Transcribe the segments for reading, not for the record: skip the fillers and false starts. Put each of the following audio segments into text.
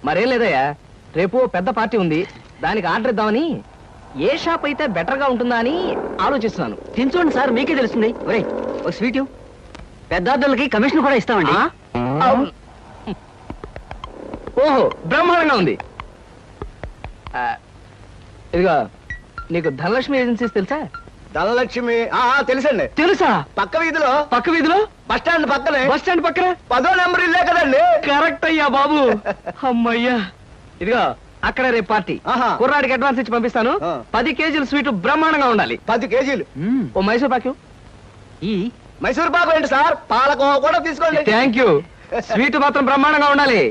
మరేం లేదయ్యా, రేపు పెద్ద పార్టీ ఉంది, దానికి ఆర్డర్ ఇద్దామని ఏ షాప్ అయితే బెటర్ గా ఉంటుందా అని ఆలోచిస్తున్నాను. తినచూడండి సార్, మీకే తెలుస్తుంది. ఒరే ఒక స్వీట్ పెద్ద ఆర్డర్లకి కమిషన్ కూడా ఇస్తామండి. ఓహో బ్రహ్మాండంగా ఉంది. ఇదిగో నీకు ధనలక్ష్మి ఏజెన్సీస్ తెలుసా? ధనలక్ష్మి తెలుసండి. తెలుసా? పక్క వీధిలో బస్ స్టాండ్ పక్కనే. బస్ స్టాండ్ పక్కన 10వ నెంబర్ ఇల్లే కదండి. కరెక్ట్ అయ్యా బాబు. అమ్మయ్యా. ఇదిగో అక్కడ రేపు పార్టీ. కుర్రాడికి అడ్వాన్స్ ఇచ్చి పంపిస్తాను. 10 కేజీలు స్వీట్ బ్రహ్మాండంగా ఉండాలి. 10 కేజీలు. ఓ మైసూర్ పాకు. ఈ మైసూర్ పాకు ఏంటి సార్, పాలకోవ కూడా తీసుకోండి. Thank you. స్వీట్ మాత్రం బ్రహ్మాండంగా ఉండాలి.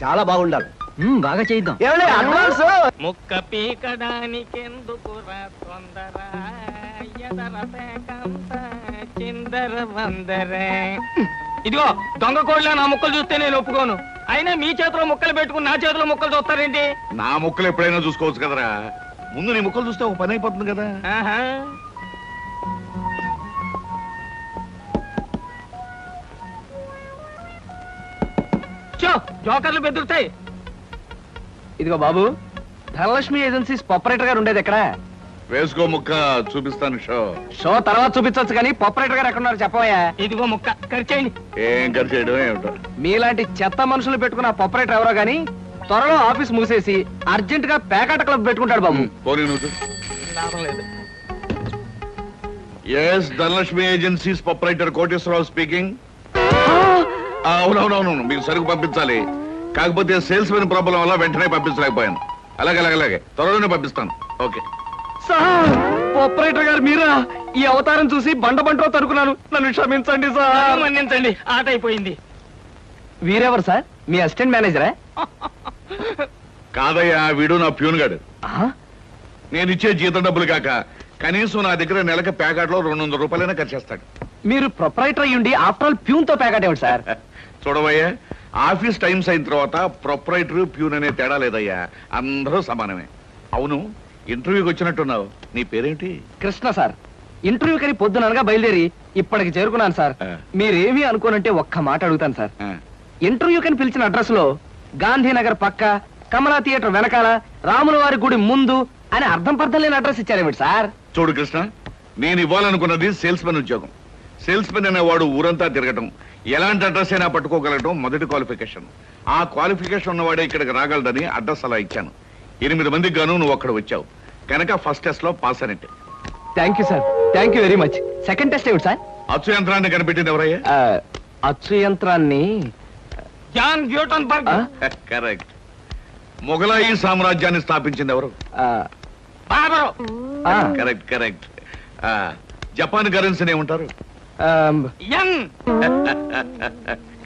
చాలా బాగుండాలి. బాగా చేద్దాం. ఏమండి అడ్వాన్స్? ముక్క పీకడానికెందుకురా తొందర, ఎదర పేకంత చిందర వందర. ఇదిగో దొంగ కోళ్ళ నా ముక్కలు చూస్తే నేను ఒప్పుకోను. అయినా మీ చేతిలో ముక్కలు పెట్టుకుని నా చేతిలో ముక్కలు చూస్తారేంటి? నా ముక్కలు ఎప్పుడైనా చూసుకోవచ్చు కదరా, ముందు నీ ముక్కలు చూస్తే ఒక పని అయిపోతుంది కదా. జోకర్లు బెదురుతాయి. ఇదిగో బాబు, ధనలక్ష్మి ఏజెన్సీస్ ప్రొపరేటర్ గారు ఉండేది ఎక్కడ? వేసుకో ముక్క, చూపిస్తాను. షో తర్వాత చూపించవచ్చు కానీ ప్రొపరేటర్ గారు ఎక్కడ ఉన్నారు చెప్పవయ్యా. ఇదిగో ముక్క ఖర్చేయండి. ఏం ఖర్చు చేయడం ఏమిటో. మీలాంటి చెత్త మనుషులు పెట్టుకున్న ప్రొపరేటర్ ఎవరో గానీ త్వరలో ఆఫీస్ మూసేసి అర్జెంట్ గా పేకాట క్లబ్ పెట్టుకుంటాడు బాబు. పోనీ నువ్వు. లాభం లేదు. Yes, Dhanalakshmi agencies proprietor Koteswararao speaking. అవునవునవును, మీకు సరుకు పంపించాలి, కాకపోతే సేల్స్ మెన్ ప్రాబ్లం వల్ల వెంటనే పంపించలేకపోయాను. అలాగే త్వరలోనే పంపిస్తాను. ఓకే సార్, ప్రొపరేటర్ గారు మీరా? ఈ అవతారం చూసి బండలో తరుకున్నాను, నన్ను క్షమించండి సార్. మన్నించండి, ఆట అయిపోయింది. వీరెవరు సార్? మీ అసిస్టెంట్ మేనేజరా? కాదయ్యా, వీడు నా ప్యూన్ గాడు. నేను ఇచ్చే జీతం డబ్బులు కాక కనీసం నా దగ్గర నెలకి ప్యాకెట్లో 200 రూపాయలైనా ఖర్చు చేస్తాడు. మీరు ప్రొపరేటర్ అయ్యుండి ఆఫ్టర్ ఆల్ ప్యూన్ తో ప్యాకెట్ ఏమిటి సార్? చూడవయ్యా, ఆఫీస్ టైమ్స్ అయిన తర్వాత ప్రొపరేటర్ ప్యూన్ అనే తేడా లేదయ్యా, అందరూ సమానమే. అవును, ఇంటర్వ్యూకి వచ్చినట్టున్నావు, నీ పేరేంటి? కృష్ణ సార్. ఇంటర్వ్యూ కని పొద్దుననగా బయలుదేరి ఇప్పటికి చేరుకున్నాను సార్. మీరేమీ అనుకోనంటే ఒక్క మాట అడుగుతాను సార్. ఇంటర్వ్యూ కని పిలిచిన అడ్రస్ లో గాంధీనగర్ పక్క, కమలా థియేటర్ వెనకాల, రాముల వారి గుడి ముందు అని అర్థం పర్థం లేని అడ్రస్ ఇచ్చారేమిటి సార్? చూడు కృష్ణ, నేను ఇవ్వాలనుకున్నది సేల్స్ మెన్ ఉద్యోగం. సేల్స్ మెన్ అనేవాడు ఊరంతా తిరగటం, ఎలాంటి అడ్రస్ అయినా పట్టుకోగలగటం మొదటి క్వాలిఫికేషన్. ఆ క్వాలిఫికేషన్ ఉన్నవాడే ఇక్కడికి రాగలడని అడ్రస్ అలా ఇచ్చాను. 8 మందికి గాను నువ్వు అక్కడ వచ్చావు కనుక ఫస్ట్ టెస్ట్ లో పాస్ అనేట్టు. Thank you sir, thank you very much. Second test ఏమిటి సార్? అచ్చు యంత్రాన్ని కనిపెట్టింది ఎవరయ్యా? అచ్చు యంత్రాన్ని జాన్ గ్యూటన్బర్గ్. కరెక్ట్. మొఘలాయి సామ్రాజ్యాన్ని స్థాపించింది ఎవరు? బాబరు. కరెక్ట్. జపాన్ కరెన్సీని ఏమంటారు? యం.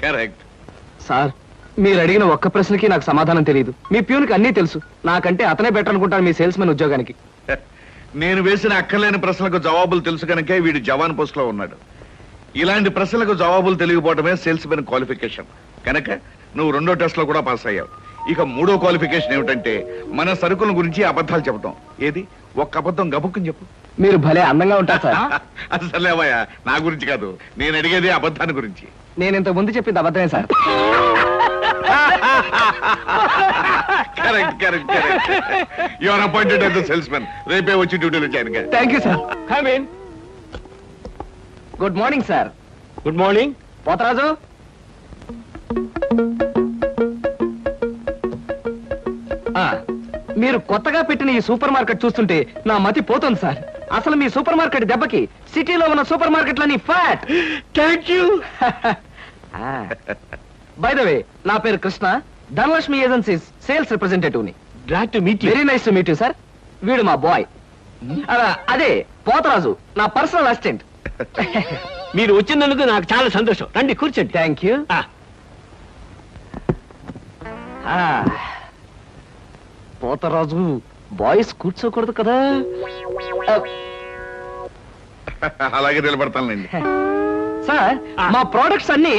కరెక్ట్. సార్, మీరు అడిగిన ఒక్క ప్రశ్నకి నాకు సమాధానం తెలియదు. మీ ప్యూన్కి అన్నీ తెలుసు, నాకంటే అతనే బెటర్ అనుకుంటాను మీ సేల్స్ మెన్ ఉద్యోగానికి. నేను వేసిన అక్కర్లేని ప్రశ్నలకు జవాబులు తెలుసు కనుకే వీడు జవాన్ పోస్ట్ లో ఉన్నాడు. ఇలాంటి ప్రశ్నలకు జవాబులు తెలియకపోవడమే సేల్స్ మెన్ క్వాలిఫికేషన్. కనుక నువ్వు 2వ టెస్ట్ లో కూడా పాస్ అయ్యావు. ఇక 3వ క్వాలిఫికేషన్ ఏమిటంటే మన సరుకుల గురించి అబద్ధాలు చెప్పడం. ఏది, ఒక్క అబద్ధం గబుక్కుని చెప్పు. మీరు భలే అందంగా ఉంటారు సార్. అసలేవయ్యా, నా గురించి కాదు, నేను అడిగేది అబద్ధాన్ని గురించి. నేను ఇంతకు ముందు చెప్పింది అబద్ధమే sir. Correct. You are appointed as the salesmen. రేపే వచ్చి డ్యూటీలో జాయిన్ గా. Thank you sir. Come in. Good morning sir. Good morning. Potharaju, మీరు కొత్తగా పెట్టిన ఈ సూపర్ మార్కెట్ చూస్తుంటే నా మతి పోతుంది సార్. అసలు మీ సూపర్ మార్కెట్ దెబ్బకి సిటీలో ఉన్న సూపర్ మార్కెట్లన్నీ flat. Thank you. By the way, నా పేరు Krishna, Dhanalakshmi agencies sales representative ని. Glad to meet you. Very nice to meet you sir. వీడు మా బాయ్. అదే పోతరాజు, నా పర్సనల్ అసిస్టెంట్. మీరు వచ్చినందుకు నాకు చాలా సంతోషం. రండి కూర్చోండి. Thank you. పోతరాజు, బాయ్స్ కూర్చోకూడదు కదా? అలాగే నిలబడతానులేండి. సార్, మా ప్రోడక్ట్స్ అన్ని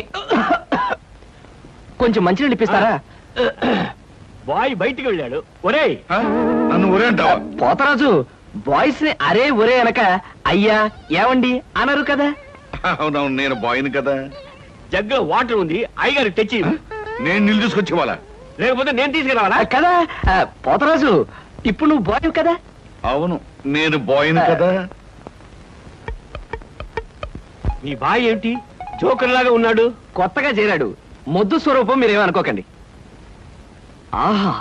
కొంచెం మంచినీళ్ళు ఇప్పిస్తారా? బాయ్ బయటికి వెళ్ళాడు. ఒరేయ్, నన్ను ఒరే అంటావా? పోతరాజు, బాయ్స్ ని అరే ఒరే అనక అయ్యా ఏవండి అనరు కదా? అవునవును, నేను బాయ్ని కదా. జగ్గులో వాటర్ ఉంది, అయ్యగారు తెచ్చి. నేను నీళ్ళు తీసుకొచ్చి వాళ్ళ లేకపోతే నేను తీసుకురావాలా? కదా పోతరాజు, ఇప్పుడు నువ్వు బాయ్ కదా? అవును, నేను బాయ్ని కదా. నీ బాయ్ ఏంటి జోకర్ లాగా ఉన్నాడు? కొత్తగా చేరాడు, మొద్దు స్వరూపం, మీరేమనుకోకండి. ఆహా,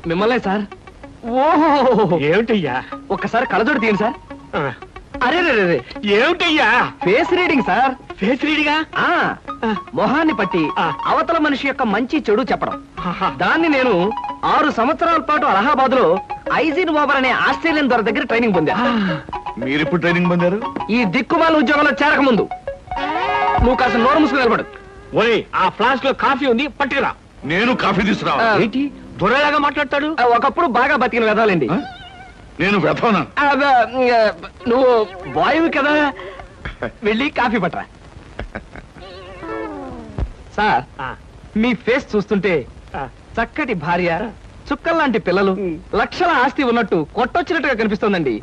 మిమ్మల్నే సార్. ఓహో, ఏమిటయ్యా? ఒక్కసారి కళ్ళజోడు తీయండి సార్. ఆ, అరే రే రే, ఏమిటయ్యా? Face reading sir. ఫేస్ రీడిగా? ఆ మొహాన్ని పట్టి ఆ. అవతల మనిషి యొక్క మంచి చెడు చెప్పడం. ఆహా. దాన్ని నేను 6 సంవత్సరాల పాటు అలహాబాద్ లో ఐజిన్ ఓవర్ అనే ఆస్ట్రేలియన్ దొర దగ్గర ట్రైనింగ్ పొందా. మీరెప్పుడు ట్రైనింగ్ పొందారు? ఈ దిక్కుమాల ఉద్యోగంలో చేరక ముందు. నువ్వు కాస్త నోరు మూసుకుని నిలబడు. ఓయ్, ఆ ఫ్లాస్క్ లో కాఫీ ఉంది, పట్టుకురా. నేను కాఫీ తీసుకురావా? ఆ. ఏంటి దొరలాగా మాట్లాడతాడు? ఒకప్పుడు బాగా బతికిన వెదాలండి. ఆ? నేను వెతవనా? నువ్వు బాయ్ కదా, వెళ్ళి కాఫీ పట్టరా. సార్, ఆ, మీ ఫేస్ చూస్తుంటే ఆ. చక్కటి భార్య, చుక్కల్లాంటి పిల్లలు, లక్షల ఆస్తి ఉన్నట్టు కొట్టొచ్చినట్టుగా కనిపిస్తోందండి.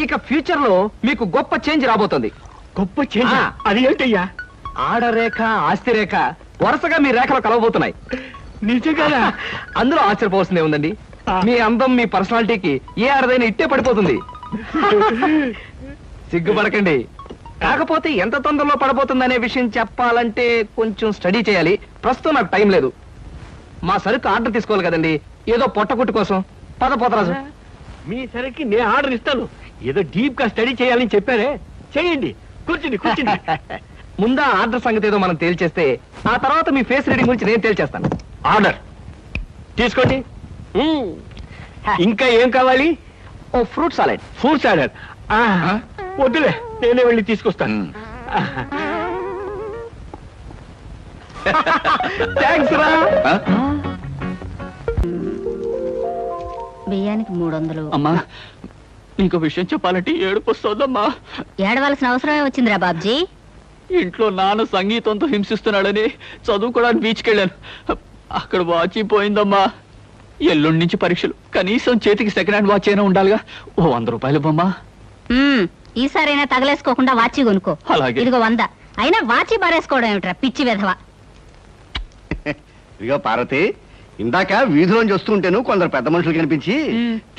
ఇక ఫ్యూచర్ లో మీకు గొప్ప చేంజ్ రాబోతుంది. గొప్ప చేంజ్. ఆ. అది ఏంటయ్యా? ఆడరేఖ, ఆస్తి రేఖ వరుసగా మీ రేఖలు కలవబోతున్నాయి. నిజంగా? అందులో ఆశ్చర్యపోవాల్సిందే ఉందండి. ఆ. మీ అందం, మీ పర్సనాలిటీకి ఏ ఆడదైనా ఇట్టే పడిపోతుంది. సిగ్గుపడకండి. కాకపోతే ఎంత తొందరలో పడబోతుందనే విషయం చెప్పాలంటే కొంచెం స్టడీ చేయాలి. ప్రస్తుతం నాకు టైం లేదు. మా సరుకు ఆర్డర్ తీసుకోవాలి కదండి, ఏదో పొట్టకుట్టు కోసం. పద పోతరాజు. మీ సరికి నేను ఆర్డర్ ఇస్తాను. ఏదో డీప్ గా స్టడీ చేయాలని చెప్పారే, చేయండి. కూర్చుని కూర్చుని. ముందా ఆర్డర్ సంగతి ఏదో మనం తేల్చేస్తే ఆ తర్వాత మీ ఫేస్ రీడింగ్ గురించి నేను తేల్చేస్తాను. ఆర్డర్ తీసుకోండి. ఇంకా ఏం కావాలి? ఓ ఫ్రూట్ సాలెడ్. Fruit salad. వద్దులే, నేనే వెళ్ళి తీసుకొస్తాను. థ్యాంక్స్ రా. బియ్యానికి 300. అమ్మా, నీకు విషయం చెప్పాలంటే ఏడుపు వస్తోందమ్మా. ఏడవలసిన అవసరమే వచ్చిందిరా బాబ్జీ. ఇంట్లో నాన్న సంగీతంతో హింసిస్తున్నాడని చదువుకోవడానికి బీచ్కి వెళ్ళాను. అక్కడ వాచ్ పోయిందమ్మా. ఎల్లుండి నుంచి పరీక్షలు, కనీసం చేతికి సెకండ్ హ్యాండ్ వాచ్ అయినా ఉండాలిగా. ఓ 100 రూపాయలు బొమ్మా. ఈసారైనా తగలేసుకోకుండా వాచి కొనుక్కో. అలాగే. ఇదిగో 100. అయినా వాచి బారేసుకోవడం ఏమిట్రా పిచ్చి విధవ. ఇదిగో పార్వతి, ఇందాక వీధిలోంచి వస్తుంటేను కొందరు పెద్ద మనుషులు కనిపించి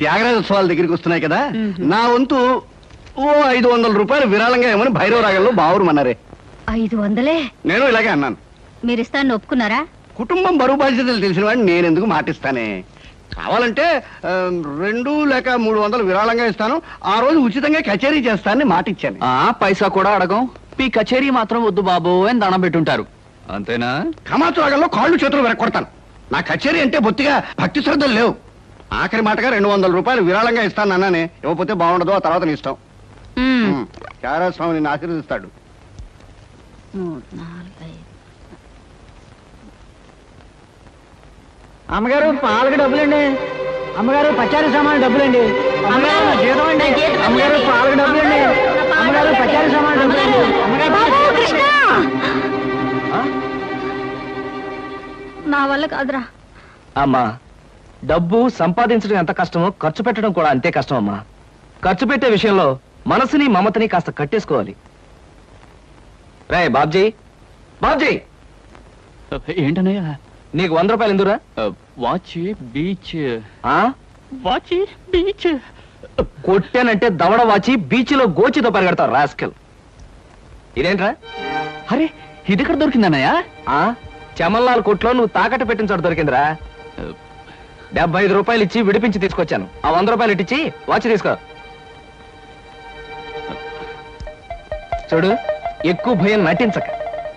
త్యాగరాజ ఉత్సవాల దగ్గరికి వస్తున్నాయి కదా, నా వంతు ఓ 500 రూపాయలు విరాళంగా ఏమని భైరవ రాగంలో బావురమన్నారే. 500? నేను ఇలాగే అన్నాను. మీరిస్తాను ఒప్పుకున్నారా? కుటుంబం బరువు బాధ్యతలు తెలిసిన వాడిని నేను ఎందుకు మాటిస్తానే. కావాలంటే 2 లేక 300 విరాళంగా ఇస్తాను. ఆ రోజు ఉచితంగా కచేరీ చేస్తానని మాటిచ్చాను. పైసా కూడా అడగం. మీ కచేరీ మాత్రం వద్దు బాబు అని దండం పెట్టుంటారు, అంతేనా? కమాతు రాగంలో కాళ్ళు చేతులు వెరకొడతాను. నా కచేరీ అంటే బొత్తిగా భక్తి శ్రద్ధలు లేవు. ఆఖరి మాటగా 200 రూపాయలు విరాళంగా ఇస్తాను అన్నానే. ఇవ్వకపోతే బాగుండదు, ఆ తర్వాత నీ ఇష్టం. త్యాగరాజ స్వామి నిన్ను ఆశీర్వదిస్తాడు. 3, 4, 5. అమ్మగారు పాలకు డబ్బులండి. అమ్మగారు పచారీ సామాన్ డబ్బులండి. అమ్మగారు నా జీతం అండి. అమ్మగారు పాలకు డబ్బులండి. అమ్మగారు పచారీ సామాన్ డబ్బులండి. బాబు, కృష్ణ! నా వల్ల కాదురా. అమ్మా, డబ్బు సంపాదించడం ఎంత కష్టమో ఖర్చు పెట్టడం కూడా అంతే కష్టం అమ్మా. ఖర్చు పెట్టే విషయంలో మనసుని మమతని కాస్త కట్టేసుకోవాలి. రే బాబ్జీ, బాబ్జీ, ఏంటనయ్యా? నీకు 100 రూపాయలు ఎందురా? Watch beach. ఆ? వాచ్ బీచ్ కొట్టానంటే దవడ వాచి బీచ్ లో గోచితో పరిగెడతావు రాస్కెల్. ఇదేంట్రా? అరే, ఇది ఎక్కడ దొరికిందన్నయ్యా? ఆ చమల్లాల్ కొట్లో నువ్వు తాకట్టు పెట్టిన చోట దొరికిందిరా. 75 రూపాయలు ఇచ్చి విడిపించి తీసుకొచ్చాను. ఆ 100 రూపాయలు ఇట్టించి వాచ్ తీసుకో. చూడు, ఎక్కువ భయం నటించక.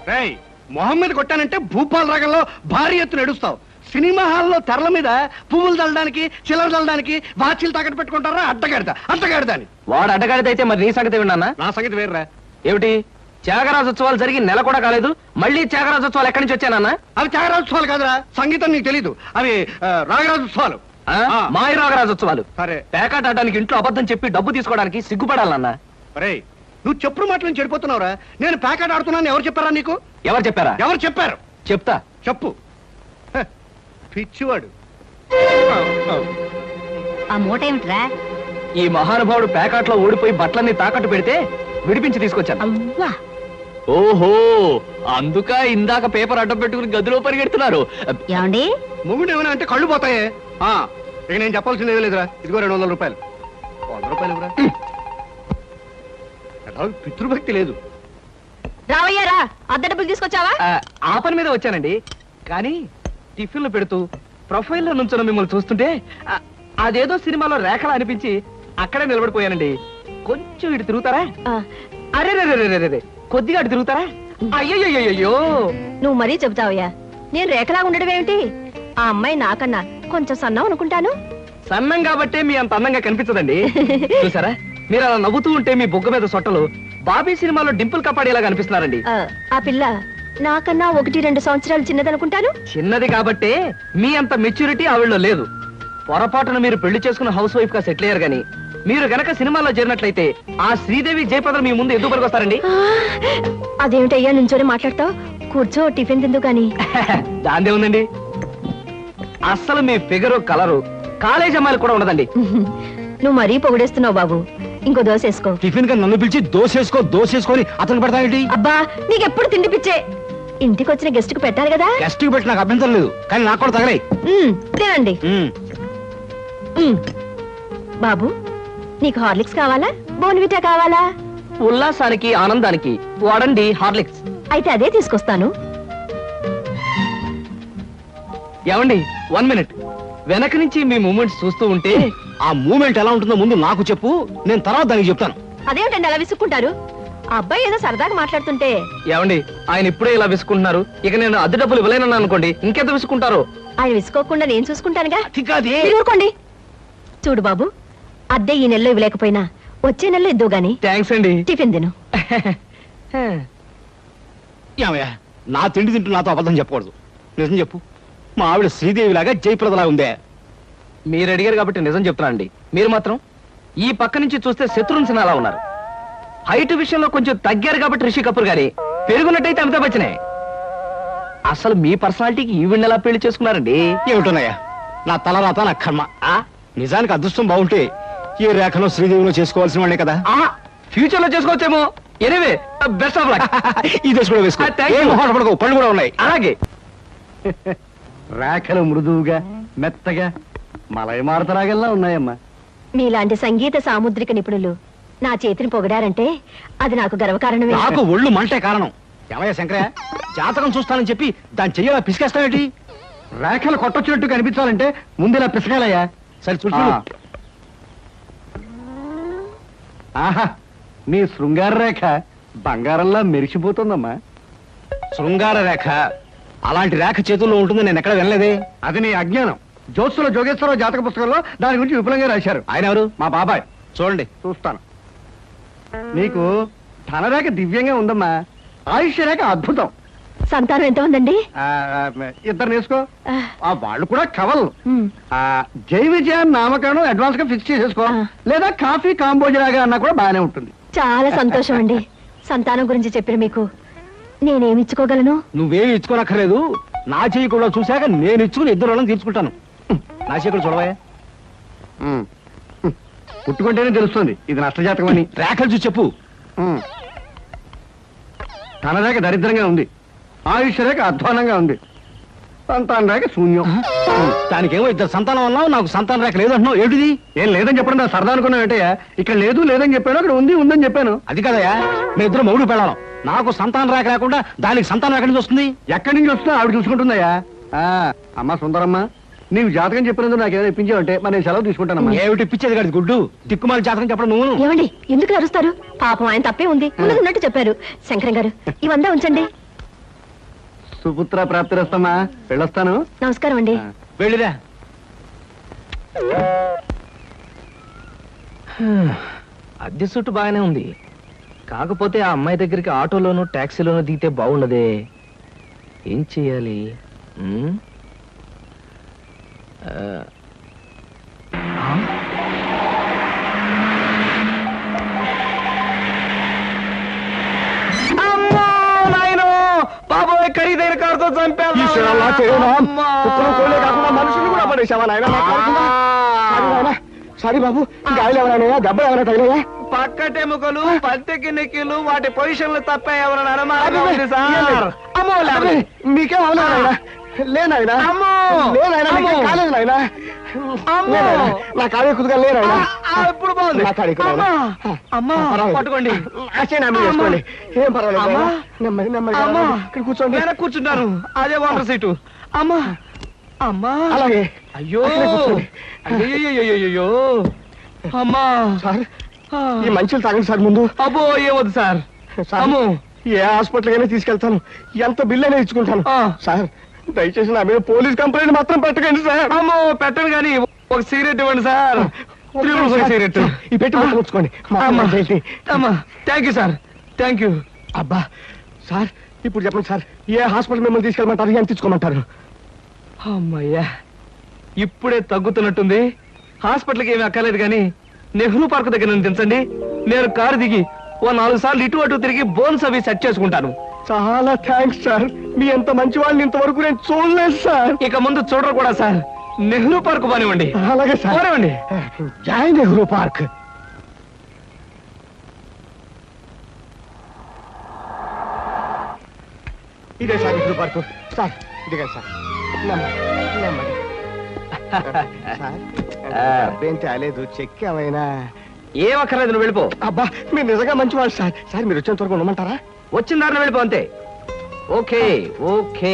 రేయ్, మొహం మీద కొట్టానంటే భూపాల్ రాగంలో భారీ ఎత్తున ఎడుస్తావు. సినిమా హాల్లో తెరల మీద పువ్వులు చల్లడానికి, చిల్లర చల్లడానికి వాచీలు తాకట్టు పెట్టుకుంటారా? అడ్డగాడిదా అని. వాడు అడ్డగాడిదైతే మరి నీ సంగతి విన్నానా? నా సంగతి వేర్రా. ఏమిటి, త్యాగరాజోత్సవాలు జరిగి నెల కూడా కాలేదు, మళ్ళీ త్యాగరాజోత్సవాలు ఎక్కడి నుంచి వచ్చానన్నా? అవి త్యాగరాజోత్సవాలు కాదురా, సంగీతం నీకు తెలీదు. అవి రాగరాజోత్సవాలు. మాయ రాగరాజోత్సవాలు. సరే, పేకాట ఆడడానికి ఇంట్లో అబద్ధం చెప్పి డబ్బు తీసుకోవడానికి సిగ్గుపడాలన్నా. రే, నువ్వు చెప్పుడు మాటలు చెడిపోతున్నావురా. నేను ప్యాకెట్ ఆడుతున్నాను ఎవరు చెప్పారా నీకు? ఎవరు చెప్పారా? ఎవరు చెప్పారు? చెప్తా. చెప్పు. పిచ్చివాడు. ఆ మూట ఏమిట్రా? ఈ మహానుభావుడు పేకాట్లో ఓడిపోయి బట్టలన్నీ తాకట్టు పెడితే విడిపించి తీసుకొచ్చాను. అవ్వా, ఓహో, అందుక ఇందాక పేపర్ అడ్డం పెట్టుకుని గదిలో పరిగెడుతున్నారు. ఏమండి మొగుడు ఏమైనా అంటే కళ్ళు పోతాయే. ఇక నేను చెప్పాల్సింది ఏమీ లేదురా. ఇదిగో 200 రూపాయలు. 100 రూపాయలు ఇవ్వరా. పితృభక్తి లేదు. రావయ్యారా అద్దె డబ్బులు తీసుకొచ్చావా? ఆ పని మీద వచ్చానండి. కానీ టిఫిన్లు పెడుతూ ప్రొఫైల్లో నుంచున్న మిమ్మల్ని చూస్తుంటే అదేదో సినిమాలో రేఖలా అనిపించి అక్కడే నిలబడిపోయానండి. కొంచెం ఇటు తిరుగుతారా? అరే కొద్దిగా అటు తిరుగుతారా? అయ్యో నువ్వు మరీ చెబుతావయ్యా. నేను రేఖలా ఉండడం ఏమిటి? ఆ అమ్మాయి నాకన్నా కొంచెం సన్నం అనుకుంటాను. సన్నం కాబట్టే మీ అంత అందంగా కనిపించదండి. చూసారా, మీరు అలా నవ్వుతూ ఉంటే మీ బొగ్గ మీద సొట్టలు బాబీ సినిమాలో డింపుల్ కపాడేలా కనిపిస్తున్నారండి. ఆ పిల్ల నాకన్నా 1-2 సంవత్సరాలు చిన్నదనుకుంటాను. చిన్నది కాబట్టే మీ అంత మెచ్యూరిటీ ఆవిడలో లేదు. పొరపాటున మీరు పెళ్లి చేసుకున్న హౌస్ వైఫ్ గా సెటిల్ అయ్యారు గాని మీరు గనక సినిమాలో చేరినట్లయితే ఆ శ్రీదేవి జయప్రద మీ ముందు ఎందుకు పనికొస్తారండి? అదేమిటయ్యా నుంచోనే మాట్లాడతావు? కూర్చో, టిఫిన్ తిందు గాని. దాందే ఉందండి. అస్సలు మీ ఫిగరు కలరు కాలేజ్ అమ్మాయిలు కూడా ఉండదండి. నువ్వు మరీ పొగిడేస్తున్నావు బాబు. ఇంకో దోశ వేసుకో. టిఫిన్ గా నన్ను పిలిచి దోసేసుకొని అతను పెడతాయి. అబ్బా నీకెప్పుడు తిండి పిచ్చే. ఇంటికి వచ్చిన గెస్ట్ కు పెట్టాలి కదా. గెస్ట్ కి పెట్టి నాకు అభ్యంతరం లేదు, కానీ నాకు కూడా తగలే. తినండి. బాబు నీకు హార్లిక్స్ కావాలా, బోన్విటా కావాలా? ఉల్లాసానికి ఆనందానికి వాడండి హార్లిక్స్. అయితే అదే తీసుకొస్తాను. ఏమండి 1 మినిట్. వెనక నుంచి మీ మూమెంట్స్ చూస్తూ ఉంటే ఆ మూమెంట్ ఎలా ఉంటుందో ముందు నాకు చెప్పు, నేను తర్వాత దానికి చెప్తాను. అదేమిటండి అలా విసుక్కుంటారు? ఆ అబ్బాయి ఏదో సరదాగా మాట్లాడుతుంటే. ఏమండి ఆయన ఇప్పుడే ఇలా విసుకుంటున్నారు, ఇక నేను అద్దె డబ్బులు ఇవ్వలేనన్నా అనుకోండి, ఇంకెంత విసుకుంటారు? ఆయన విసుకోకుండా నేను చూసుకుంటానుగా. కాదే. మీరు ఊరుకోండి. చూడు బాబు, అద్దె ఈ నెలలో ఇవ్వలేకపోయినా వచ్చే నెలలో ఇద్దు గాని. థ్యాంక్స్ అండి. టిఫిన్ తిను. ఏమయ్యా, నా తిండి తింటూ నాతో అబద్ధం చెప్పకూడదు. నిజం చెప్పు, మా ఆవిడ శ్రీదేవి లాగా జయప్రదలా ఉందే? మీరు అడిగారు కాబట్టి నిజం చెప్తున్నా అండి. మీరు మాత్రం ఈ పక్క నుంచి చూస్తే శత్రుఘ్న సిన్హా అలా ఉన్నారు. హైట్ విషయంలో కొంచెం తగ్గారు కాబట్టి రిషి కపూర్ గారి, పెరుగున్నట్టయితే అమితాబ్ బచ్చనే. అసలు మీ పర్సనాలిటీకి ఈవిడ్ని ఎలా పెళ్లి చేసుకున్నారండి? ఏమిటోనయ్యా, నా తలరాత నా కర్మ. నిజానికి అదృష్టం బాగుంటే ఏ రేఖలో శ్రీదేవిలో చేసుకోవాల్సిన వాళ్ళే కదా. ఫ్యూచర్ లో చేసుకోవచ్చేమో. Anyway best of luck. ఈ దశ కూడా వేసుకో. పళ్ళు కూడా ఉన్నాయి. అలాగే. రేఖలు మృదువుగా మెత్తగా మలయమారుతరాగల్లా ఉన్నాయమ్మా. మీలాంటి సంగీత సాముద్రిక నిపుణులు నా చేతిని పొగిడారంటే అది నాకు గర్వకారణమే. నాకు ఒళ్ళు మంటే కారణం. ఏమయ్యా శంకరయ్య, జాతకం చూస్తానని చెప్పి దాన్ని చెయ్యాలా పిసికేస్తావేంటి? రేఖలు కొట్టొచ్చినట్టు కనిపించాలంటే ముందులా పిసకాలయ్యా. సరే చూడు. ఆహా, నీ శృంగార రేఖ బంగారంలా మెరిసిపోతుందమ్మా. శృంగార రేఖ అలాంటి రేఖ చేతుల్లో ఉంటుందని నేను ఎక్కడ వినలేదే. అది నీ అజ్ఞానం. జోత్సులో జోగేశ్వరరావు జాతక పుస్తకంలో దాని గురించి విపులంగా రాశారు. ఆయన ఎవరు? మా బాబాయ్. చూడండి, చూస్తాను. నీకు ధనరేఖ దివ్యంగా ఉందమ్మా. ఆయుష్య రేఖ అద్భుతం. సంతానం ఎంత ఉందండి? 2 నేసుకో. వాళ్ళు కూడా కవల్. జై విజయ నామకరణం అడ్వాన్స్ గా ఫిక్స్ చేసేసుకో. లేదా కాఫీ కాంబోజరాగా అన్నా కూడా బాగానే ఉంటుంది. చాలా సంతోషం అండి. సంతానం గురించి చెప్పిన మీకు నేనేమి ఇచ్చుకోగలను? నువ్వేమి ఇచ్చుకోనక్కర్లేదు. నా చెయ్యి కూడా చూశాక నేను ఇచ్చుకుని 2 రోజులను తీర్చుకుంటాను. నా చెయ్యి కూడా చూడవా. పుట్టుకుంటేనే తెలుస్తుంది ఇది నష్టజాతకం అని. రేఖలు చూసి చెప్పు. తన రేఖ దరిద్రంగా ఉంది, ఆయుష్ రేఖ అధ్వానంగా ఉంది, సంతాన రేఖ శూన్యం. దానికేమో 2 సంతానం అన్నావు, నాకు సంతాన రేఖ లేదు అంటున్నావు. ఏమిటిది? ఏం లేదని చెప్పడం నా సరదా అనుకున్నావు ఏంటయ్యా? ఇక్కడ లేదని చెప్పాను, అక్కడ ఉందని చెప్పాను. అది కదయ్యా, మీ ఇద్దరు మొగుడు పెళ్ళాం. నాకు సంతాన రేఖ లేకుండా దానికి సంతానం ఎక్కడి నుంచి వస్తుంది? ఎక్కడి నుంచి వస్తుందో ఆవిడ చూసుకుంటుందయ్యా. అమ్మా సుందరమ్మ, నీవు జాతకం చెప్పినందుకు నాకేదో ఇప్పించావంటే మరి నేను సెలవు తీసుకుంటానమ్మా. ఏమిటి ఇప్పించేది కాదు గుడ్డు, దిక్కుమాలి జాతకం చెప్పడం నువ్వు. ఏమండి ఎందుకు అరుస్తారు? పాపం ఆయన తప్పే ఉంది, ఉన్నట్టు చెప్పారు. శంకరం గారు ఇవంతా ఉంచండి. సుపుత్ర ప్రాప్తిరస్తమ్మా, వెళ్ళొస్తాను. నమస్కారం అండి. వెళ్ళిరా. అద్దె సుట్టు బాగానే ఉంది, కాకపోతే ఆ అమ్మాయి దగ్గరికి ఆటోలోను టాక్సీలోను దిగితే బాగుండదే. ఏం చెయ్యాలి? బాబోయ్, ఖరీదైన కారుతో చంపాను. మనుషులు కూడా పడేసావా నాయన? సారీ బాబు, గాయలు ఎవరైనా దెబ్బలు ఎవరైనా తగిలేదా? పక్కటెముకలు, పత్తికి నెక్కిలు, వాటి పొజిషన్లు తప్ప ఎవరైనా మీకేం అవలేదు. లేనాయనా అమ్మో! లేనాయనా అమ్మో! కాలేదు నాయనా అమ్మో! నా కాడే కుదుగా లేనాయనా ఇప్పుడు బాగుంది. నా కాడే అమ్మా! అమ్మా, పర్వాలేదు. పట్టుకోండి. అచ్చేనా మీరు వేసుకోండి ఏం పర్వాలేదు అమ్మా! నాయనా. నెమ్మది నెమ్మది అమ్మా! ఇక్కడ కూర్చోండి వెనక్కి కూర్చుంటాను. అదే వాటర్ సీటు. అమ్మా అమ్మా అలాగే అయ్యో అక్కడే కూర్చోండి. అయ్యో అమ్మా సార్ ఈ మంచులు తాగండి సార్ ముందు అబ్బో ఏమొద్దు సార్. సార్ అమ్మో ఏ హాస్పిటల్ అయినా తీసుకెళ్తాను ఎంత బిల్ అయినా ఇచ్చుకుంటాను ఆ. సార్ దయచేసి నా మీద పోలీస్ కంప్లైంట్ మాత్రం పెట్టకండి సార్ అమ్మో పెట్టను కానీ ఒక సిగరెట్ ఇవ్వండి సార్. 3 రూపాయల సిగరెట్. ఈ పెట్టి ఉంచుకోండి అమ్మా అమ్మా thank you sir thank you. అబ్బా సార్ ఇప్పుడు చెప్పండి సార్ ఏ హాస్పిటల్ మిమ్మల్ని తీసుకెళ్ళమంటారు ఎంత తీసుకోమంటారు అమ్మయ్యా ఇప్పుడే తగ్గుతున్నట్టుంది. హాస్పిటల్కి ఏమీ అక్కర్లేదు కానీ నెహ్రూ పార్క్ దగ్గర నన్ను దించండి. నేను కారు దిగి ఓ 4 సార్లు ఇటు అటు తిరిగి బోన్స్ అవి సెట్ చేసుకుంటాను. చాలా థ్యాంక్స్ సార్ మీ ఎంత మంచి వాళ్ళని ఇంతవరకు నేను చూడలేదు సార్ ఇక ముందు చూడరు కూడా సార్. నెహ్రూ పార్క్ పోనివ్వండి. అలాగే సార్ పోనివ్వండి. జై నెహ్రూ పార్క్ ఇదే సార్ నెహ్రూ పార్క్ సార్ ఇదిగా సార్ నెమ్మది నెమ్మది సార్ అబ్బేం తేలేదు చెక్ ఏమైనా ఏం అక్కర్లేదు నువ్వు వెళ్ళిపో. అబ్బా మీరు నిజంగా మంచివాళ్ళు సార్ సార్ మీరు వచ్చేంత వరకు ఉండమంటారా వచ్చిన దారిలో వెళ్ళిపో అంతే. Okay okay.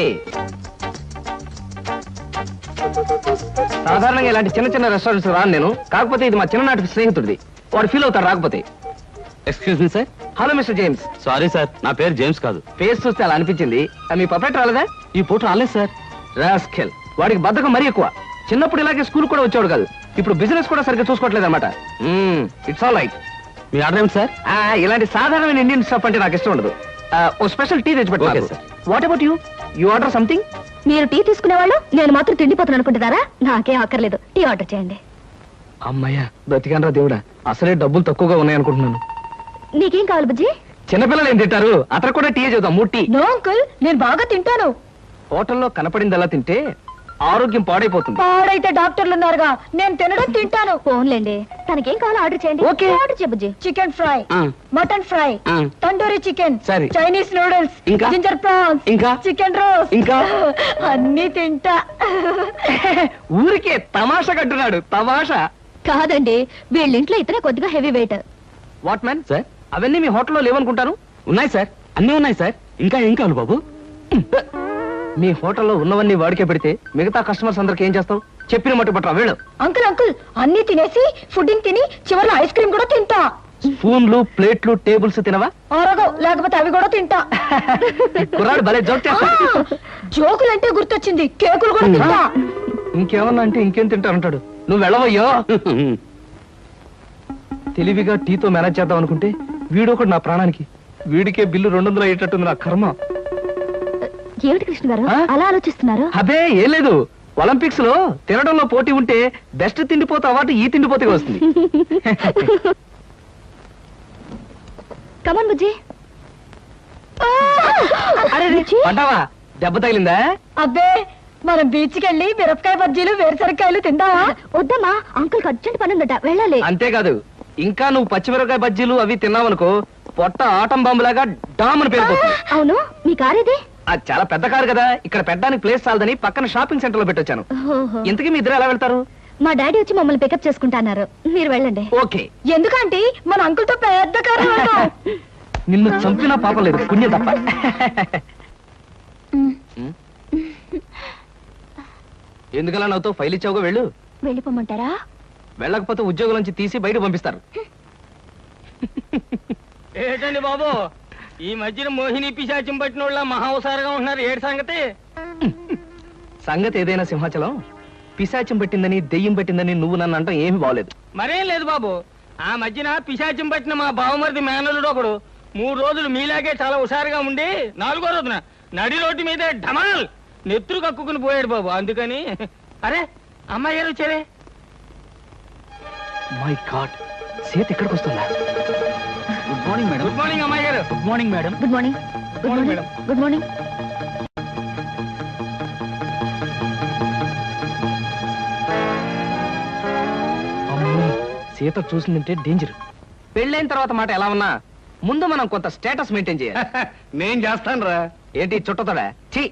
సాధారణంగా ఇలాంటి చిన్న చిన్న రెస్టారెంట్స్ రాను నేను. కాకపోతే ఇది మా చిన్ననాటి స్నేహితుడిది. వాడు ఫీల్ అవుతాడు రాకపోతే. Excuse me sir. Hello mister James. Sorry sir, నా పేరు జేమ్స్ కాదు. ఫేస్ చూస్తే అలా అనిపించింది. మీ పర్ఫెక్ట్ రాలేదా? ఈ పూట రాలేదు సార్. రాస్కెల్. వాడికి బద్ధకం మరీ ఎక్కువ. చిన్నప్పుడు ఇలాగే స్కూల్ కూడా వచ్చేవాడు కాదు. ఇప్పుడు బిజినెస్ కూడా సరిగ్గా చూసుకోవట్లేదు అనమాట. It's all right. Me order ఏమిటి సార్? ఇలాంటి సాధారణమైన ఇండియన్ స్టఫ్ అంటే నాకు ఇష్టం ఉండదు. ఓ స్పెషల్ టీ తెచ్చి Okay, పెట్టు. sir. What about you? You order something? మీరు టీ తీసుకునేవాళ్ళు నేను మాత్రం తిండిపోతాను అనుకుంటున్నారా? నాకేం అక్కర్లేదు, టీ ఆర్డర్ చేయండి. అమ్మయ్యా బ్రతికానరా దేవుడా. అసలే డబ్బులు తక్కువగా ఉన్నాయనుకుంటున్నాను. నీకేం కావాలి బుజ్జి? చిన్నపిల్లలు ఏం తింటారు? అతను కూడా టీ చేద్దాం. 3 టీ. నో అంకుల్, నేను బాగా తింటాను. హోటల్లో కనపడింది అలా తింటే ఆరోగ్యం పాడైపోతుంది. పాడైతే డాక్టర్లు ఉన్నారుగా, నేను తినడం తింటాను. ఫోన్లేండి, తనకేం కావాలో ఆర్డర్ చేయండి. Okay. ఆర్డర్ చేయ బుజ్జి. చికెన్ ఫ్రై, ఆ. మటన్ ఫ్రై, ఆ. తండూరి చికెన్, సరే. చైనీస్ నూడిల్స్, ఇంకా? జింజర్ ప్రాన్స్, ఇంకా? చికెన్ రోస్ట్, ఇంకా? అన్ని తింటా. ఊరికే తమాషా కట్టున్నాడు. తమాషా. కాదండి, వీళ్ళింట్లో ఇతనే కొద్దిగా heavy weight. What man sir అవన్నీ మీ హోటల్లో లేవనుకుంటాను. ఉన్నాయి సార్, అన్నీ ఉన్నాయి సార్. ఇంకా ఏం కావాలి బాబు? మీ హోటల్లో ఉన్నవన్నీ వాడికే పెడితే మిగతా కస్టమర్స్ అందరికి ఏం చేస్తావు? చెప్పిన మట్టు పట్టరా వెళ్ళు. అంకుల్ అంకుల్, అన్ని తినేసి ఫుడ్డింగ్ తిని చివరిలో ఐస్ క్రీమ్ కూడా తింటా. స్పూన్లు ప్లేట్లు టేబుల్స్ తినవా? ఆరగో, లేకపోతే అవి కూడా తింటా. కుర్రాడు భలే జోక్ చేస్తాడు. జోకులంటే గుర్తొచ్చింది, కేకులు కూడా తింటా. ఇంకేమన్నా అంటే ఇంకేం తింటానంటాడు. నువ్వు వెళ్ళవయ్యో. తెలివిగా టీతో మేనేజ్ చేద్దాం అనుకుంటే వీడు ఒకటి నా ప్రాణానికి. వీడికే బిల్లు 200 అయ్యేటట్టుంది నా కర్మ. ఏమిటి కృష్ణ గారు ఆ? అలా ఆలోచిస్తున్నారు? అదే ఏం లేదు. ఒలింపిక్స్ లో తినడంలో పోటీ ఉంటే బెస్ట్ తిండిపోతే అవార్డు ఈ తిండిపోతే వస్తుంది. కమన్ బుజ్జి. అరే పడ్డావా? దెబ్బ తగిలిందా? అబ్బే, మనం బీచ్కి వెళ్ళి మిరపకాయ బజ్జీలు వేరుసరికాయలు తిందామా? వద్దమ్మా, అంకుల్ అర్జెంట్ పని ఉందట, వెళ్ళాలి. అంతేకాదు, ఇంకా నువ్వు పచ్చిమిరపకాయ బజ్జీలు అవి తిన్నావనుకో పొట్ట ఆటం బాంబులాగా డామ్ అని పేరుపోతుంది. అవును, మీ కారు ఇది? అది చాలా పెద్ద కారు కదా, ఇక్కడ పెట్టడానికి ప్లేస్ చాలదని పక్కన షాపింగ్ సెంటర్ లో పెట్టొచ్చాను. ఓహో. ఇంతకీ మీ ఇద్దరు ఎలా వెళ్తారు? మా డాడీ వచ్చి మమ్మల్ని పికప్ చేసుకుంటున్నారు, మీరు వెళ్ళండి. ఓకే. ఎందుకంటే మన అంకుల్ తో పెద్ద కారు. నిన్ను చంపినా పాపం లేదు, పుణ్యం తప్ప. ఎందుకలా నవ్వుతో ఫైల్ ఇచ్చావుగా వెళ్ళు. వెళ్ళిపోమంటారా? వెళ్ళకపోతే ఉద్యోగం నుంచి తీసి బయట పంపిస్తారు. ఏంటండి బాబు, ఈ మధ్యన మోహిని పిశాచం పట్టిన వాళ్ళ మహావసారంగా ఉంటున్నారు. ఏడు సంగతి? సంగతి ఏదైనా సింహాచలం, పిశాచం పెట్టిందని దెయ్యం పెట్టిందని నువ్వు నన్ను అంటాం ఏమీ బాగలేదు. మరేం లేదు బాబు, ఆ మధ్యన పిశాచం పట్టిన మా బావమరిది మేనలుడు ఒకడు 3 రోజులు మీలాగే చాలా హుషారుగా ఉండి 4వ రోజున నడి రోడ్డు మీదే ఢమాల్ నెత్తురు కక్కుకుని పోయాడు బాబు. అందుకని అరే అమ్మాయి గారు వచ్చారే. మై గాడ్, సీత ఇక్కడికి వస్తుందా? Good morning madam. Good morning అమ్మాయి గారు. Good morning madam. Good morning. Good morning, morning. Good morning. అమ్మో, సీత చూసిందంటే డేంజర్. పెళ్ళైన తర్వాత మాట ఎలా ఉన్నా ముందు మనం కొంత స్టేటస్ మెయింటైన్ చేయాలి. నేను చేస్తాను రా ఏంటి చుట్టతోడా? ఛీ,